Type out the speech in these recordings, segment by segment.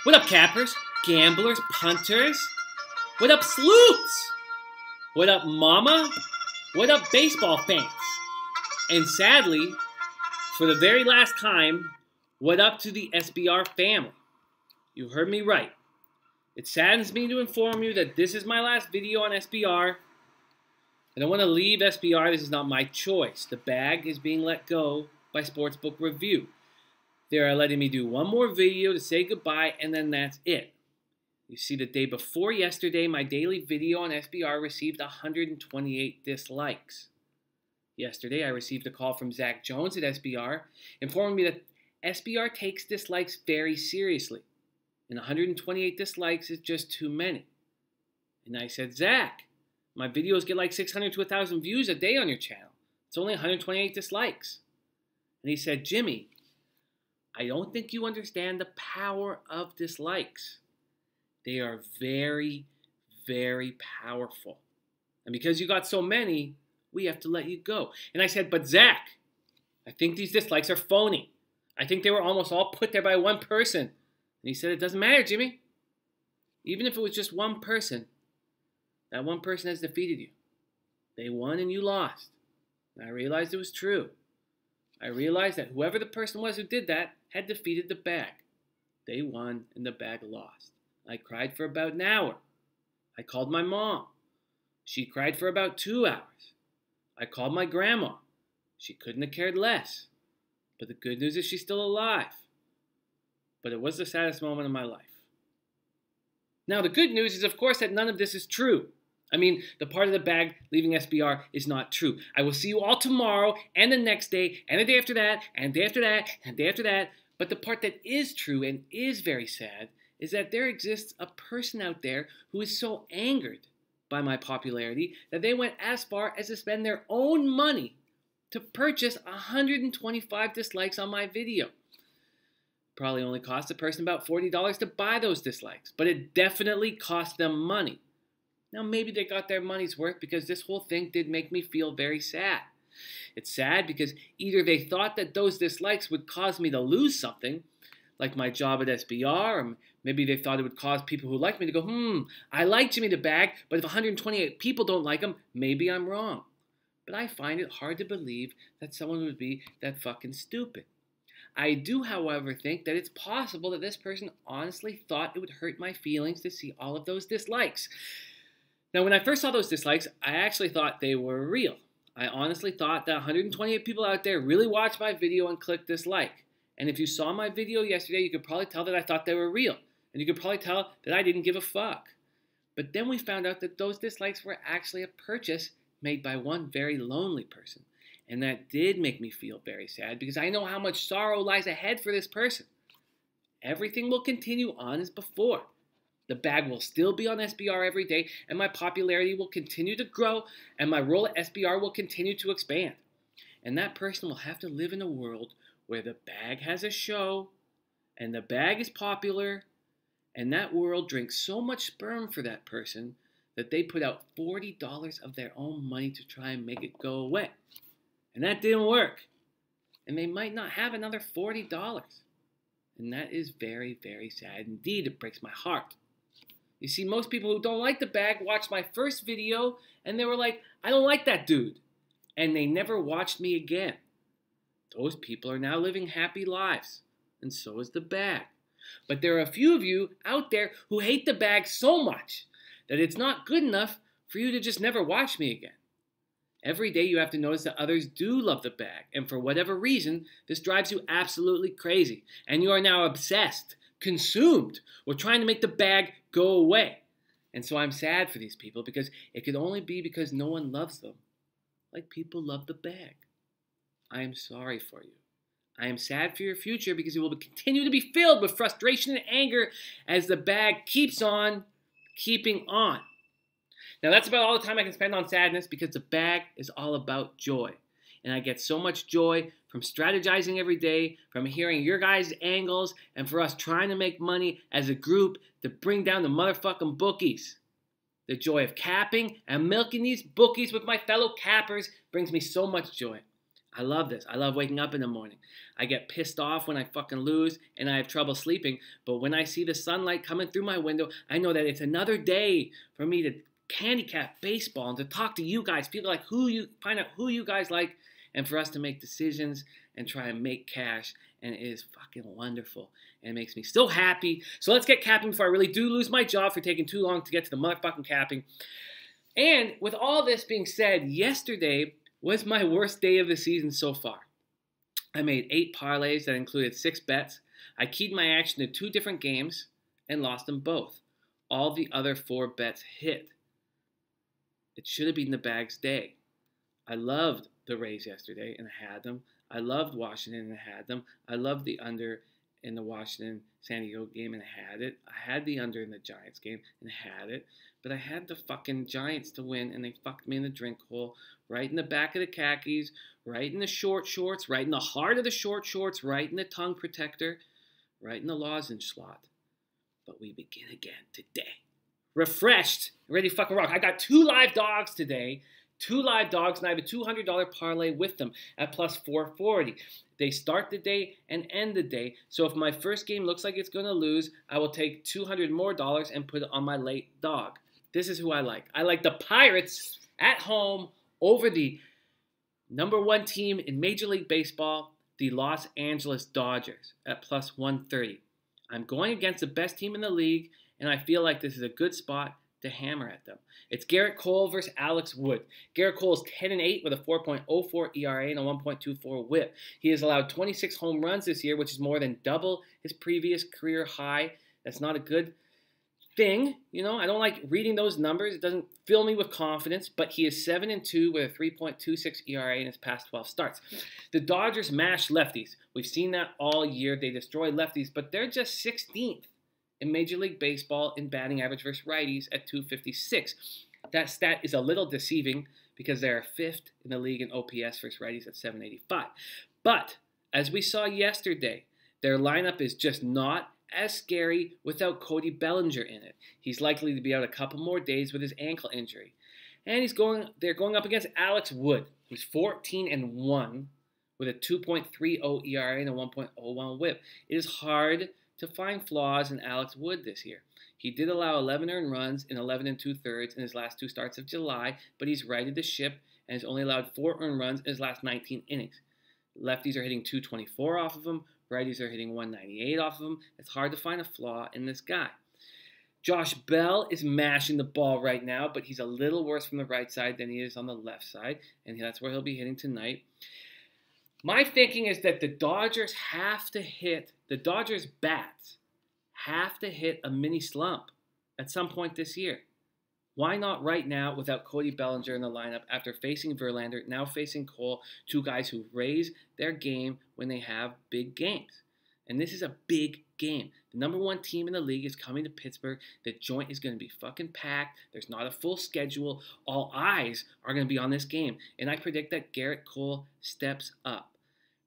What up, cappers, gamblers, punters? What up, slutes? What up, mama? What up, baseball fans? And sadly, for the very last time, what up to the SBR family? You heard me right. It saddens me to inform you that this is my last video on SBR. I don't want to leave SBR. This is not my choice. The bag is being let go by Sportsbook Review. They are letting me do one more video to say goodbye, and then that's it. You see, the day before yesterday, my daily video on SBR received 128 dislikes. Yesterday, I received a call from Zach Jones at SBR informing me that SBR takes dislikes very seriously, and 128 dislikes is just too many. And I said, Zach, my videos get like 600 to 1,000 views a day on your channel. It's only 128 dislikes. And he said, Jimmy, I don't think you understand the power of dislikes. They are very, very powerful. And because you got so many, we have to let you go. And I said, but Zach, I think these dislikes are phony. I think they were almost all put there by one person. And he said, it doesn't matter, Jimmy. Even if it was just one person, that one person has defeated you. They won and you lost. And I realized it was true. I realized that whoever the person was who did that had defeated the bag. They won and the bag lost. I cried for about an hour. I called my mom. She cried for about 2 hours. I called my grandma. She couldn't have cared less. But the good news is she's still alive. But it was the saddest moment of my life. Now, the good news is, of course, that none of this is true. I mean, the part of the bag leaving SBR is not true. I will see you all tomorrow, and the next day, and the day after that, and the day after that, and the day after that. But the part that is true and is very sad is that there exists a person out there who is so angered by my popularity that they went as far as to spend their own money to purchase 125 dislikes on my video. Probably only cost the person about $40 to buy those dislikes, but it definitely cost them money. Now, maybe they got their money's worth because this whole thing did make me feel very sad. It's sad because either they thought that those dislikes would cause me to lose something, like my job at SBR, or maybe they thought it would cause people who like me to go, I like Jimmy the Bag, but if 128 people don't like him, maybe I'm wrong. But I find it hard to believe that someone would be that fucking stupid. I do, however, think that it's possible that this person honestly thought it would hurt my feelings to see all of those dislikes. Now, when I first saw those dislikes, I actually thought they were real. I honestly thought that 128 people out there really watched my video and clicked dislike. And if you saw my video yesterday, you could probably tell that I thought they were real. And you could probably tell that I didn't give a fuck. But then we found out that those dislikes were actually a purchase made by one very lonely person. And that did make me feel very sad because I know how much sorrow lies ahead for this person. Everything will continue on as before. The bag will still be on SBR every day, and my popularity will continue to grow, and my role at SBR will continue to expand. And that person will have to live in a world where the bag has a show, and the bag is popular, and that world drinks so much sperm for that person that they put out $40 of their own money to try and make it go away. And that didn't work. And they might not have another $40. And that is very, very sad indeed. It breaks my heart. You see, most people who don't like the bag watched my first video and they were like, I don't like that dude. And they never watched me again. Those people are now living happy lives. And so is the bag. But there are a few of you out there who hate the bag so much that it's not good enough for you to just never watch me again. Every day you have to notice that others do love the bag. And for whatever reason, this drives you absolutely crazy. And you are now obsessed, consumed with trying to make the bag go away. And so I'm sad for these people because it could only be because no one loves them like people love the bag. I am sorry for you. I am sad for your future because it will continue to be filled with frustration and anger as the bag keeps on keeping on. Now that's about all the time I can spend on sadness because the bag is all about joy. And I get so much joy from strategizing every day, from hearing your guys' angles, and for us trying to make money as a group to bring down the motherfucking bookies. The joy of capping and milking these bookies with my fellow cappers brings me so much joy. I love this. I love waking up in the morning. I get pissed off when I fucking lose and I have trouble sleeping. But when I see the sunlight coming through my window, I know that it's another day for me to handicap baseball and to talk to you guys, people like find out who you guys like, and for us to make decisions and try and make cash. And it is fucking wonderful. And it makes me so happy. So let's get capping before I really do lose my job for taking too long to get to the motherfucking capping. And with all this being said, yesterday was my worst day of the season so far. I made 8 parlays that included 6 bets. I keyed my action to 2 different games and lost them both. All the other 4 bets hit. It should have been the bag's day. I loved the Rays yesterday and I had them. I loved Washington and I had them. I loved the under in the Washington-San Diego game and I had it. I had the under in the Giants game and had it. But I had the fucking Giants to win and they fucked me in the drink hole, right in the back of the khakis, right in the short shorts, right in the heart of the short shorts, right in the tongue protector, right in the lozenge slot. But we begin again today. Refreshed, ready to fucking rock. I got 2 live dogs today. 2 live dogs, and I have a $200 parlay with them at plus 440. They start the day and end the day. So if my first game looks like it's going to lose, I will take $200 more and put it on my late dog. This is who I like. I like the Pirates at home over the number 1 team in Major League Baseball, the Los Angeles Dodgers, at plus 130. I'm going against the best team in the league, and I feel like this is a good spot to hammer at them. It's Garrett Cole versus Alex Wood. Garrett Cole is 10-8 with a 4.04 ERA and a 1.24 WHIP. He has allowed 26 home runs this year, which is more than double his previous career high. That's not a good thing. You know, I don't like reading those numbers. It doesn't fill me with confidence, but he is 7-2 with a 3.26 ERA in his past 12 starts. The Dodgers mash lefties. We've seen that all year. They destroy lefties, but they're just 16th in Major League Baseball in batting average versus righties at 256. That stat is a little deceiving because they are 5th in the league in OPS versus righties at 785. But as we saw yesterday, their lineup is just not as scary without Cody Bellinger in it. He's likely to be out a couple more days with his ankle injury. And they're going up against Alex Wood, who's 14-1 with a 2.30 ERA and a 1.01 WHIP. It is hard to find flaws in Alex Wood this year. He did allow 11 earned runs in 11 2/3 in his last 2 starts of July, but he's righted the ship and has only allowed 4 earned runs in his last 19 innings. Lefties are hitting 224 off of him. Righties are hitting 198 off of him. It's hard to find a flaw in this guy. Josh Bell is mashing the ball right now, but he's a little worse from the right side than he is on the left side, and that's where he'll be hitting tonight. My thinking is that the Dodgers bats have to hit a mini slump at some point this year. Why not right now without Cody Bellinger in the lineup after facing Verlander, now facing Cole, 2 guys who raise their game when they have big games. And this is a big game. The number 1 team in the league is coming to Pittsburgh. The joint is going to be fucking packed. There's not a full schedule. All eyes are going to be on this game. And I predict that Garrett Cole steps up.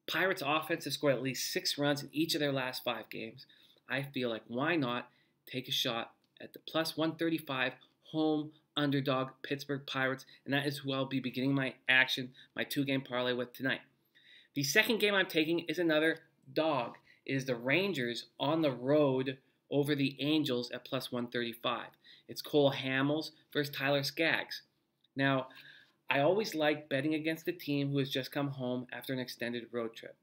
Pirates offense has scored at least 6 runs in each of their last 5 games. I feel like why not take a shot at the plus 135 home underdog Pittsburgh Pirates, and that is who I'll be beginning my 2-game parlay with tonight. The second game I'm taking is another dog. It is the Rangers on the road over the Angels at plus 135. It's Cole Hamels versus Tyler Skaggs. Now, I always like betting against a team who has just come home after an extended road trip.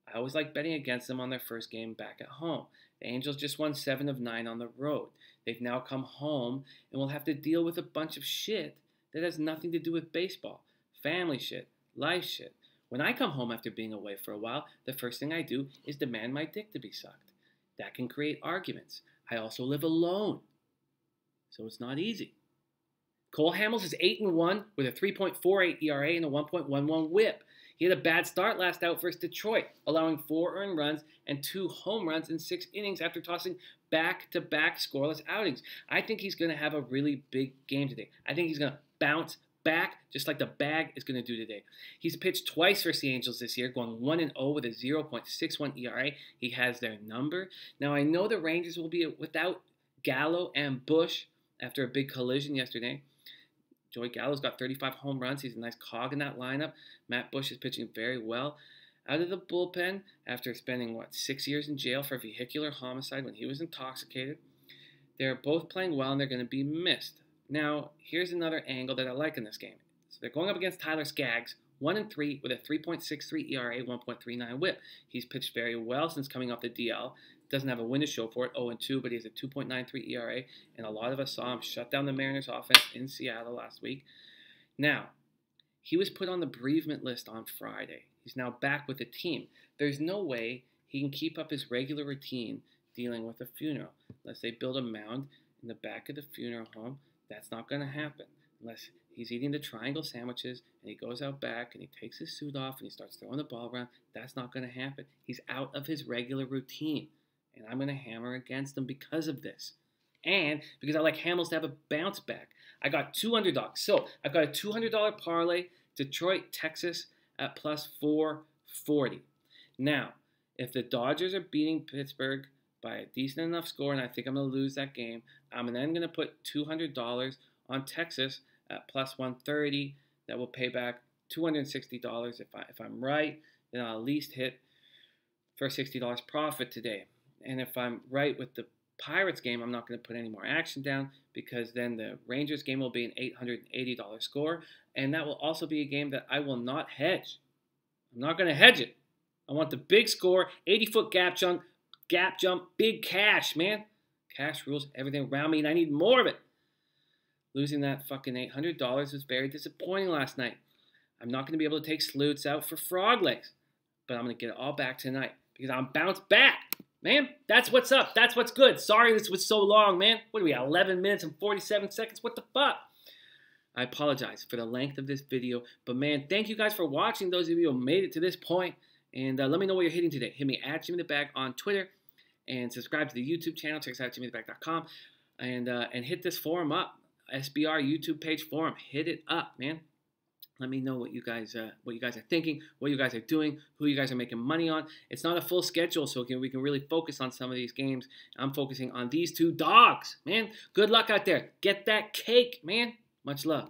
I always like betting against them on their first game back at home. The Angels just won 7 of 9 on the road. They've now come home and will have to deal with a bunch of shit that has nothing to do with baseball. Family shit, life shit. When I come home after being away for a while, the first thing I do is demand my dick to be sucked. That can create arguments. I also live alone, so it's not easy. Cole Hamels is 8-1 with a 3.48 ERA and a 1.11 WHIP. He had a bad start last out versus Detroit, allowing 4 earned runs and 2 home runs in 6 innings after tossing back-to-back scoreless outings. I think he's going to have a really big game today. I think he's going to bounce back just like the bag is going to do today. He's pitched twice versus the Angels this year, going 1-0 with a 0.61 ERA. He has their number. Now, I know the Rangers will be without Gallo and Bush after a big collision yesterday. Joey Gallo's got 35 home runs. He's a nice cog in that lineup. Matt Bush is pitching very well. Out of the bullpen, after spending, 6 years in jail for vehicular homicide when he was intoxicated, they're both playing well, and they're going to be missed. Now, here's another angle that I like in this game. So they're going up against Tyler Skaggs, 1-3 with a 3.63 ERA, 1.39 WHIP. He's pitched very well since coming off the DL. Doesn't have a win to show for it, 0-2, but he has a 2.93 ERA, and a lot of us saw him shut down the Mariners' offense in Seattle last week. Now, he was put on the bereavement list on Friday. He's now back with the team. There's no way he can keep up his regular routine dealing with a funeral. Unless they build a mound in the back of the funeral home, that's not going to happen. Unless he's eating the triangle sandwiches and he goes out back and he takes his suit off and he starts throwing the ball around, that's not going to happen. He's out of his regular routine. And I'm going to hammer against him because of this. And because I like Hamels to have a bounce back. I got 2 underdogs. So I've got a $200 parlay, Detroit, Texas at plus 440. Now, if the Dodgers are beating Pittsburgh by a decent enough score, and I think I'm going to lose that game, I'm then going to put $200 on Texas at plus 130. That will pay back $260. If I'm right, then I'll at least hit for $60 profit today. And if I'm right with the Pirates game, I'm not going to put any more action down because then the Rangers game will be an $880 score. And that will also be a game that I will not hedge. I'm not going to hedge it. I want the big score, 80-foot gap jump, big cash, man. Cash rules everything around me, and I need more of it. Losing that fucking $800 was very disappointing last night. I'm not going to be able to take Slutes out for frog legs, but I'm going to get it all back tonight because I'm bounced back. Man, that's what's up. That's what's good. Sorry this was so long, man. What do we got, 11 minutes and 47 seconds? What the fuck? I apologize for the length of this video. But, man, thank you guys for watching, those of you who made it to this point. And let me know what you're hitting today. Hit me at Jimmy the Bag on Twitter. And subscribe to the YouTube channel. Check us out at jimmythebag.com. And hit this forum up. SBR YouTube page forum. Hit it up, man. Let me know what you guys are thinking, what you guys are doing, who you guys are making money on. It's not a full schedule, so we can really focus on some of these games. I'm focusing on these 2 dogs, man. Good luck out there. Get that cake, man. Much love.